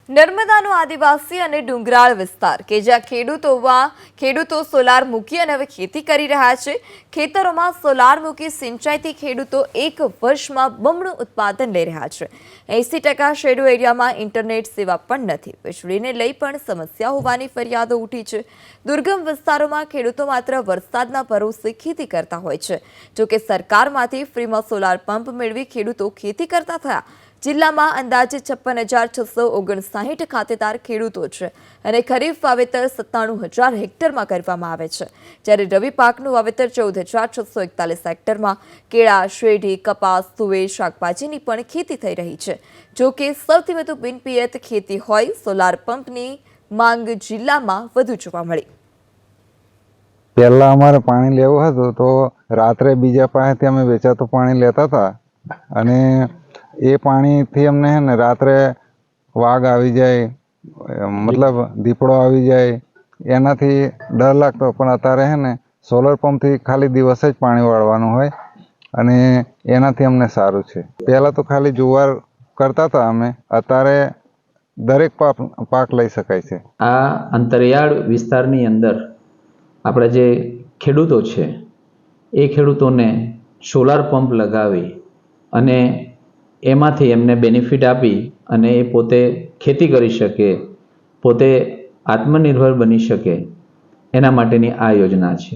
નર્મદાનો આદિવાસી અને ડુંગરાળ વિસ્તાર કે જ્યાં ખેડૂતો સોલાર મૂકી અને હવે ખેતી કરી રહ્યા છે। ખેતરોમાં સોલાર મૂકી સિંચાઈથી ખેડૂતો એક વર્ષમાં બમણું ઉત્પાદન લઈ રહ્યા છે। 80% શેડો એરિયામાં ઇન્ટરનેટ સેવા પણ નથી। વીજળીને લઈ પણ સમસ્યા હોવાની ફરિયાદો ઉઠી છે। દુર્ગમ વિસ્તારોમાં ખેડૂતો માત્ર વરસાદના ભરોસે ખેતી કરતા હોય છે। જોકે સરકારમાંથી ફ્રીમાં સોલાર પંપ મેળવી ખેડૂતો ખેતી કરતા થયા। જિલ્લામાં અંદાજે 56,659 ખાતેદાર ખેડૂતો છે અને ખરીફ વાવેતર 97,000 હેક્ટરમાં કરવામાં આવે છે, જ્યારે રવિ પાકનું વાવેતર 14,641 હેક્ટરમાં કેળા, શેરડી, કપાસ, તુવેર, શાકભાજીની પણ ખેતી થઈ રહી છે। જો કે સૌથી વધુ બિનપિયત ખેતી હોય સોલાર પંપની માંગ જિલ્લામાં વધુ જોવા મળી। પહેલા અમારે પાણી લેવું હતું તો રાત્રે બીજા પાસેથી અમે વેચાતું પાણી લેતા હતા અને એ પાણીથી અમને હે ને રાત્રે વાઘ આવી જાય, મતલબ દીપડો આવી જાય, એનાથી ડર લાગતો। પણ અત્યારે હે ને સોલર પંપથી ખાલી દિવસે જ પાણી વાળવાનું હોય અને એનાથી અમને સારું છે। પહેલાં તો ખાલી જુવાર કરતા હતા અમે, અત્યારે દરેક પાક લઈ શકાય છે। આ અંતરિયાળ વિસ્તારની અંદર આપણે જે ખેડૂતો છે એ ખેડૂતોને સોલાર પંપ લગાવી અને એમાંથી એમને બેનિફિટ આપી અને એ પોતે ખેતી કરી શકે, પોતે આત્મનિર્ભર બની શકે, એના માટેની આ યોજના છે।